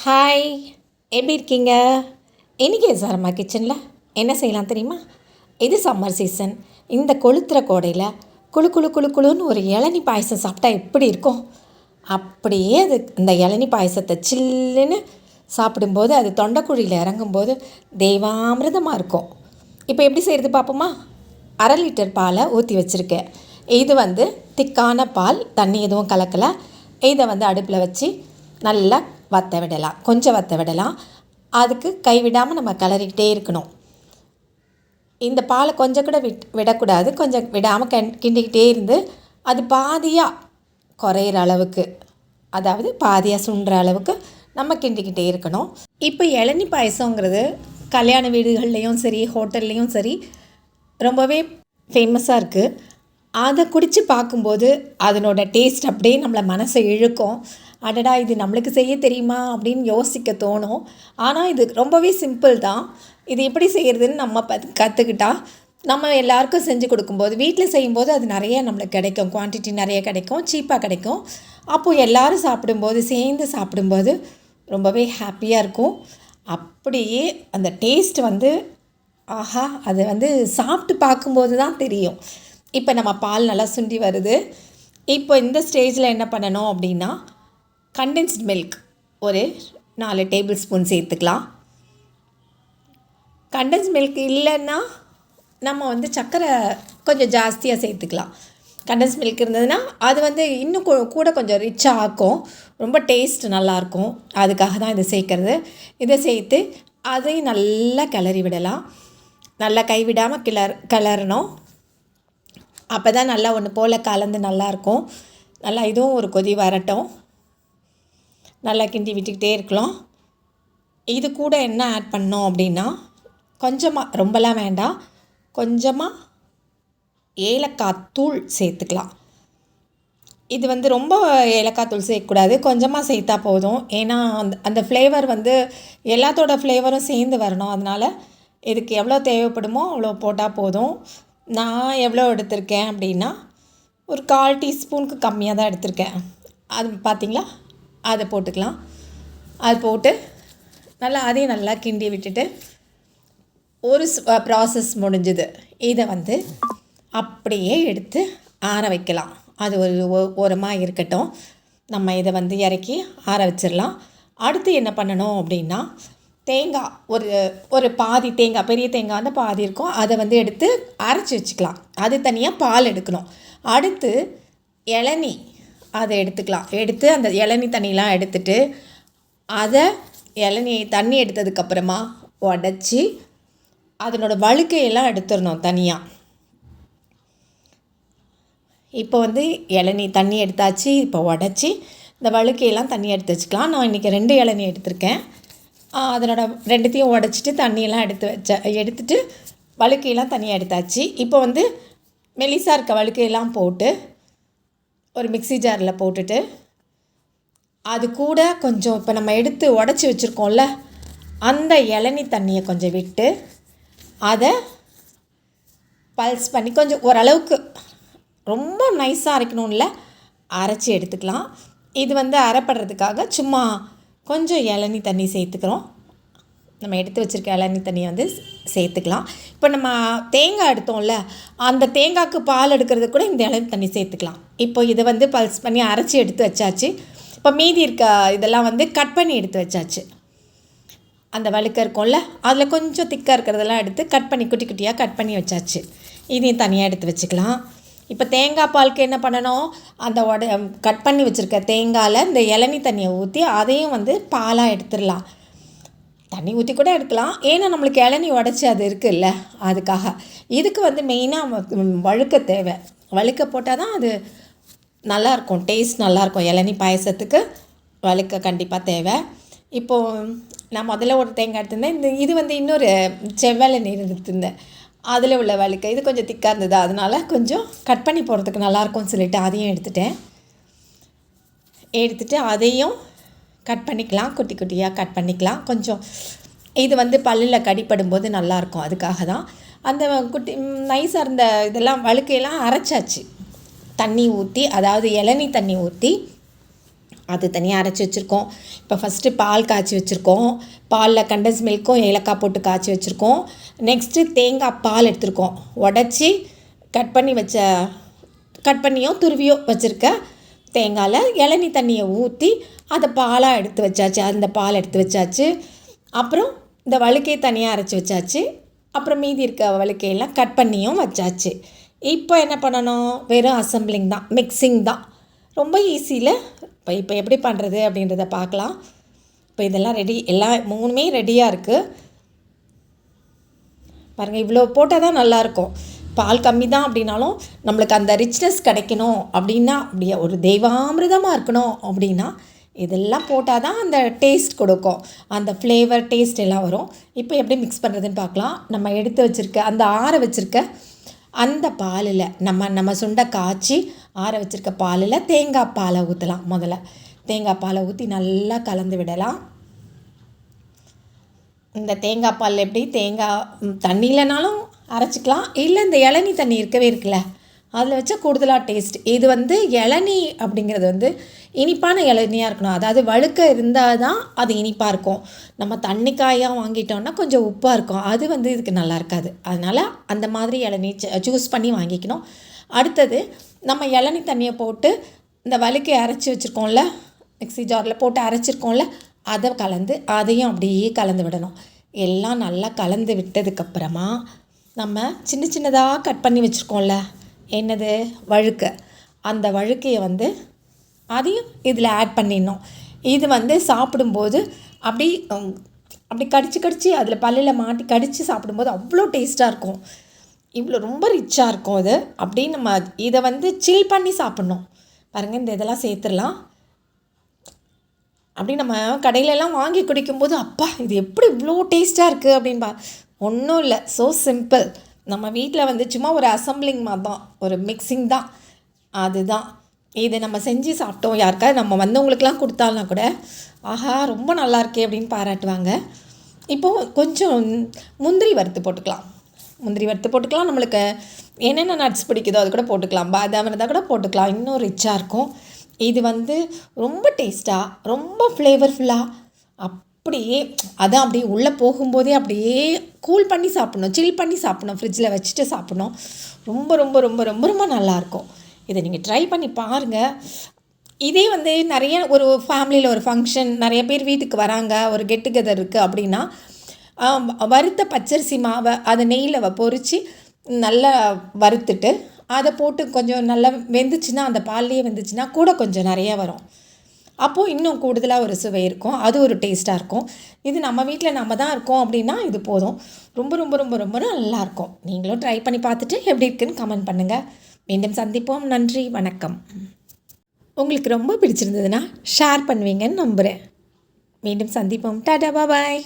Hi, எப்படி இருக்கீங்க? இன்றைக்கி சாரம்மா கிச்சனில் என்ன செய்யலாம் தெரியுமா? இது சம்மர் சீசன். இந்த கொளுத்துற கோடையில் குளு குளு குளு குளுன்னு ஒரு இளநி பாயசம் சாப்பிட்டா எப்படி இருக்கும்? அப்படியே அது இந்த இளநி பாயசத்தை சில்லுன்னு சாப்பிடும்போது அது தொண்டைக்குழியில் இறங்கும்போது தெய்வாமிர்தமாக இருக்கும். இப்போ எப்படி செய்கிறது பார்ப்போமா? 1/2 லிட்டர் பாலை ஊற்றி வச்சுருக்கேன். இது திக்கான பால், தண்ணி எதுவும் கலக்கலை. இதை அடுப்பில் வச்சு நல்லா வற்ற விடலாம், கொஞ்சம் வற்ற விடலாம். அதுக்கு கைவிடாமல் நம்ம கிளறிக்கிட்டே இருக்கணும். இந்த பாலை கொஞ்சம் கூட விடக்கூடாது. கொஞ்சம் விடாமல் கிண்டிக்கிட்டே இருந்து அது பாதியாக குறையிற அளவுக்கு, அதாவது பாதியாக சுண்டுற அளவுக்கு நம்ம கிண்டிக்கிட்டே இருக்கணும். இப்போ இளநி பாயசங்கிறது கல்யாண வீடுகள்லேயும் சரி, ஹோட்டல்லையும் சரி ரொம்பவே ஃபேமஸாக இருக்குது. அதை குடித்து பார்க்கும்போது அதனோட டேஸ்ட் அப்படியே நம்மளை மனசை இழுக்கும். அடடா, இது நம்மளுக்கு செய்ய தெரியுமா அப்படின்னு யோசிக்க தோணும். ஆனால் இது ரொம்பவே சிம்பிள் தான். இது எப்படி செய்கிறதுன்னு நம்ம கற்றுக்கிட்டா நம்ம எல்லாருக்கும் செஞ்சு கொடுக்கும்போது, வீட்டில் செய்யும்போது அது நிறைய நம்மளுக்கு கிடைக்கும், குவான்டிட்டி நிறைய கிடைக்கும், சீப்பாக கிடைக்கும். அப்போது எல்லோரும் சாப்பிடும்போது, சேர்ந்து சாப்பிடும்போது ரொம்பவே ஹாப்பியாக இருக்கும். அப்படியே அந்த டேஸ்ட் ஆஹா, அது சாப்பிட்டு பார்க்கும்போது தான் தெரியும். இப்போ நம்ம பால் நல்லா சுண்டி வருது. இப்போ இந்த ஸ்டேஜில் என்ன பண்ணணும் அப்படின்னா, கண்டென்ஸ்ட் மில்க் ஒரு 4 டேபிள் ஸ்பூன் சேர்த்துக்கலாம். கண்டென்ஸ்ட் மில்க் இல்லைன்னா நம்ம சர்க்கரை கொஞ்சம் ஜாஸ்தியாக சேர்த்துக்கலாம். கண்டென்ஸ் மில்க் இருந்ததுன்னா அது இன்னும் கூட கொஞ்சம் ரிச்சாக ஆக்கும், ரொம்ப டேஸ்ட் நல்லாயிருக்கும். அதுக்காக தான் இதை சேர்க்குறது. இதை சேர்த்து அதையும் நல்லா கிளறி விடலாம். நல்லா கைவிடாமல் கிளறணும். அப்போ தான் நல்லா ஒன்று போல் கலந்து நல்லாயிருக்கும். நல்லா இதுவும் ஒரு கொதி வரட்டும். நல்லா கிண்டி விட்டுக்கிட்டே இருக்கலாம். இது கூட என்ன ஆட் பண்ணோம் அப்படின்னா, கொஞ்சமாக, ரொம்பலாம் வேண்டாம், கொஞ்சமாக ஏலக்காய் தூள் சேர்த்துக்கலாம். இது ரொம்ப ஏலக்காய் தூள் சேர்க்கக்கூடாது, கொஞ்சமாக சேர்த்தா போதும். ஏன்னா அந்த ஃப்ளேவர் எல்லாத்தோட ஃப்ளேவரும் சேர்ந்து வரணும். அதனால் இதுக்கு எவ்வளோ தேவைப்படுமோ அவ்வளோ போட்டால் போதும். நான் எவ்வளோ எடுத்திருக்கேன் அப்படின்னா, ஒரு 1/4 டீஸ்பூனுக்கு கம்மியாக தான் எடுத்திருக்கேன். அது பார்த்திங்களா, அதை போட்டுக்கலாம். அது போட்டு அதையும் நல்லா கிண்டி விட்டுட்டு ஒரு ப்ராசஸ் முடிஞ்சுது. இதை அப்படியே எடுத்து ஆற வைக்கலாம். அது ஒரு ஓரமாக இருக்கட்டும். நம்ம இதை இறக்கி ஆற வச்சிடலாம். அடுத்து என்ன பண்ணணும் அப்படின்னா, தேங்காய் ஒரு பாதி தேங்காய், பெரிய தேங்காய் பாதி இருக்கும், அதை எடுத்து அரைச்சி வச்சுக்கலாம். அது தனியாக பால் எடுக்கணும். அடுத்து இளநி அதை எடுத்துக்கலாம். எடுத்து அந்த இளநி தண்ணியெலாம் எடுத்துட்டு அதை தண்ணி எடுத்ததுக்கப்புறமா உடச்சி அதனோட வழுக்கையெல்லாம் எடுத்துடணும் தனியாக. இப்போ இளநி தண்ணி எடுத்தாச்சு. இப்போ உடச்சி இந்த வழுக்கையெல்லாம் தண்ணி எடுத்து வச்சுக்கலாம். நான் இன்றைக்கி 2 இளநி எடுத்திருக்கேன். அதனோட 2த்தையும் உடச்சிட்டு தண்ணியெல்லாம் எடுத்துட்டு வழுக்கையெல்லாம் தனியாக எடுத்தாச்சு. இப்போ மெலிசாக இருக்க வழுக்கையெல்லாம் போட்டு ஒரு மிக்ஸி ஜாரில் போட்டுட்டு அது கூட கொஞ்சம் இப்போ நம்ம எடுத்து உடச்சி வச்சுருக்கோம்ல, அந்த இளநி தண்ணியை கொஞ்சம் விட்டு அதை பல்ஸ் பண்ணி கொஞ்சம் ஓரளவுக்கு, ரொம்ப நைஸாக அரைக்கணும்ல, அரைச்சி எடுத்துக்கலாம். இது அரைப்படுறதுக்காக சும்மா கொஞ்சம் இளநி தண்ணி சேர்த்துக்கிறோம். நம்ம எடுத்து வச்சுருக்க இளநி தண்ணியை சேர்த்துக்கலாம். இப்போ நம்ம தேங்காய் எடுத்தோம்ல, அந்த தேங்காய்க்கு பால் எடுக்கிறது கூட இந்த இளநி தண்ணி சேர்த்துக்கலாம். இப்போ இதை பல்ஸ் பண்ணி அரைச்சி எடுத்து வச்சாச்சு. இப்போ மீதி இருக்க இதெல்லாம் கட் பண்ணி எடுத்து வச்சாச்சு. அந்த வழுக்க இருக்கும்ல, அதில் கொஞ்சம் திக்காக இருக்கிறதெல்லாம் எடுத்து கட் பண்ணி குட்டி குட்டியாக கட் பண்ணி வச்சாச்சு. இதையும் தனியாக எடுத்து வச்சுக்கலாம். இப்போ தேங்காய் பாலுக்கு என்ன பண்ணணும், அந்த கட் பண்ணி வச்சுருக்க தேங்காயில் இந்த இளநி தண்ணியை ஊற்றி அதையும் பாலாக எடுத்துடலாம். தண்ணி ஊற்றி கூட எடுக்கலாம், ஏன்னா நம்மளுக்கு இளநி உடச்சி அது இருக்குல்ல, அதுக்காக. இதுக்கு மெயினாக வழுக்க தேவை. வழுக்க போட்டால் தான் அது நல்லாயிருக்கும், டேஸ்ட் நல்லாயிருக்கும். இளநி பாயசத்துக்கு வழுக்க கண்டிப்பாக தேவை. இப்போது நான் முதல்ல ஒரு தேங்காய் எடுத்திருந்தேன். இது இன்னொரு செவ்வெளநீர் எடுத்திருந்தேன். அதில் உள்ள வழுக்க இது கொஞ்சம் திக்காக இருந்தது, அதனால் கொஞ்சம் கட் பண்ணி போடுறதுக்கு நல்லாயிருக்கும்னு சொல்லிவிட்டு அதையும் எடுத்துட்டு அதையும் கட் பண்ணிக்கலாம். குட்டி குட்டியாக கட் பண்ணிக்கலாம். கொஞ்சம் இது பல்லில் கடிப்படும்போது நல்லாயிருக்கும், அதுக்காக தான். அந்த குட்டி நைஸாக இருந்த இதெல்லாம் வழுக்கையெல்லாம் அரைச்சாச்சு. தண்ணி ஊற்றி, அதாவது இளநி தண்ணி ஊற்றி அது தனியாக அரைச்சி வச்சுருக்கோம். இப்போ ஃபஸ்ட்டு பால் காய்ச்சி வச்சுருக்கோம். பாலில் கண்டன்ஸ் மில்க்கும் ஏலக்காய் போட்டு காய்ச்சி வச்சுருக்கோம். நெக்ஸ்ட்டு தேங்காய் பால் எடுத்துருக்கோம். உடச்சி கட் பண்ணியோ துருவியோ வச்சுருக்க தேங்காயில் இளநீ தண்ணியை ஊற்றி அதை பாலாக எடுத்து வச்சாச்சு. அந்த பால் எடுத்து வச்சாச்சு. அப்புறம் இந்த வழுக்கையை தனியாக அரைச்சி வச்சாச்சு. அப்புறம் மீதி இருக்க வழுக்கையெல்லாம் கட் பண்ணியும் வச்சாச்சு. இப்போ என்ன பண்ணணும், வெறும் அசம்பிளிங் தான், மிக்சிங் தான். ரொம்ப ஈஸியில் இப்போ எப்படி பண்ணுறது அப்படின்றத பார்க்கலாம். இப்போ இதெல்லாம் ரெடி, எல்லாம் 3மே ரெடியாக இருக்குது பாருங்கள். இவ்வளோ போட்டால் தான் நல்லாயிருக்கும். பால் கம்மி தான் அப்படின்னாலும் நம்மளுக்கு அந்த ரிச்னஸ் கிடைக்கணும் அப்படின்னா, அப்படியே ஒரு தெய்வாமிர்தமாக இருக்கணும் அப்படின்னா இதெல்லாம் போட்டால் தான் அந்த டேஸ்ட் கொடுக்கும். அந்த ஃப்ளேவர் டேஸ்ட் எல்லாம் வரும். இப்போ எப்படி மிக்ஸ் பண்ணுறதுன்னு பார்க்கலாம். நம்ம எடுத்து வச்சுருக்க அந்த ஆற வச்சுருக்க அந்த பாலில் நம்ம சுண்டை காய்ச்சி ஆற வச்சுருக்க பாலில் தேங்காய் பாலை ஊற்றலாம். முதல்ல தேங்காய் பாலை ஊற்றி நல்லா கலந்து விடலாம். இந்த தேங்காய் பால் எப்படி தேங்காய் தண்ணியிலனாலும் அரைச்சிக்கலாம், இல்லை இந்த இளநீ தண்ணி இருக்குல்ல அதில் வச்சா கூடுதலாக டேஸ்ட். இது இளநீ அப்படிங்கிறது இனிப்பான இளநியாக இருக்கணும். அதாவது வழுக்க இருந்தால் தான் அது இனிப்பாக இருக்கும். நம்ம தண்ணி காயாக வாங்கிட்டோம்னா கொஞ்சம் உப்பாக இருக்கும். அது இதுக்கு நல்லா இருக்காது. அதனால் அந்த மாதிரி இளநீ சூஸ் பண்ணி வாங்கிக்கணும். அடுத்தது நம்ம இளநீ தண்ணியை போட்டு இந்த வழுக்கை அரைச்சி வச்சுருக்கோம்ல, மிக்ஸி ஜாரில் போட்டு அரைச்சிருக்கோம்ல, அதை அதையும் அப்படியே கலந்து விடணும். எல்லாம் நல்லா கலந்து விட்டதுக்கப்புறமா நம்ம சின்ன சின்னதாக கட் பண்ணி வச்சுருக்கோம்ல, என்னது வழுக்கை, அந்த வழுக்கையை அதையும் இதில் ஆட் பண்ணிடணும். இது சாப்பிடும்போது அப்படி கடிச்சு அதில் பல்லில் மாட்டி கடித்து சாப்பிடும்போது அவ்வளோ டேஸ்ட்டாக இருக்கும். இவ்வளோ ரொம்ப ரிச்சாக இருக்கும். இது அப்படி நம்ம இதை சில் பண்ணி சாப்பிட்ணும். பாருங்கள், இந்த இதெல்லாம் சேர்த்துடலாம். அப்படி நம்ம கடையிலெல்லாம் வாங்கி குடிக்கும்போது அப்பா இது எப்படி இவ்வளோ டேஸ்ட்டாக இருக்குது அப்படின்பா. ஒன்றும் இல்லை, ஸோ சிம்பிள். நம்ம வீட்டில் சும்மா ஒரு அசம்பிளிங் மாதிரி தான், ஒரு மிக்சிங் தான். அதுதான் இது நம்ம செஞ்சு சாப்பிட்டோம். யாருக்காவது நம்ம வந்தவங்களுக்கெலாம் கொடுத்தாலும் கூட ஆஹா ரொம்ப நல்லா இருக்கே அப்படின்னு பாராட்டுவாங்க. இப்போது கொஞ்சம் முந்திரி வறுத்து போட்டுக்கலாம். நம்மளுக்கு என்னென்ன நட்ஸ் பிடிக்குதோ அது கூட போட்டுக்கலாம். பாதாம் இருந்தால் கூட போட்டுக்கலாம், இன்னும் ரிச்சாக இருக்கும். இது ரொம்ப டேஸ்ட்டாக, ரொம்ப ஃப்ளேவர்ஃபுல்லாக, அப்படியே அதான் அப்படியே உள்ளே போகும்போதே அப்படியே கூல் பண்ணி சாப்பிட்ணும், சில் பண்ணி சாப்பிட்ணும், ஃப்ரிட்ஜில் வச்சுட்டு சாப்பிட்ணும். ரொம்ப ரொம்ப ரொம்ப ரொம்ப ரொம்ப நல்லாயிருக்கும். இதை நீங்கள் ட்ரை பண்ணி பாருங்கள். இதே நிறைய ஒரு ஃபேமிலியில் ஒரு ஃபங்க்ஷன், நிறைய பேர் வீட்டுக்கு வராங்க, ஒரு கெட் டுகெதர் இருக்குது அப்படின்னா வறுத்த பச்சரிசி மாவை அதை நெய்யில் பொரித்து நல்லா வறுத்துட்டு அதை போட்டு கொஞ்சம் நல்லா வெந்துச்சுன்னா, அந்த பால்லையே வெந்துச்சுன்னா கூட கொஞ்சம் நிறையா வரும். அப்போது இன்னும் கூடுதலாக ஒரு சுவை இருக்கும். அது ஒரு டேஸ்ட்டாக இருக்கும். இது நம்ம வீட்டில் நம்ம தான் இருக்கோம் அப்படின்னா இது போதும். ரொம்ப ரொம்ப ரொம்ப ரொம்ப நல்லாயிருக்கும். நீங்களும் ட்ரை பண்ணி பார்த்துட்டு எப்படி இருக்குன்னு கமெண்ட் பண்ணுங்கள். மீண்டும் சந்திப்போம். நன்றி, வணக்கம். உங்களுக்கு ரொம்ப பிடிச்சிருந்ததுன்னா ஷேர் பண்ணுவீங்கன்னு நம்புகிறேன். மீண்டும் சந்திப்போம். டாடா, பாய்.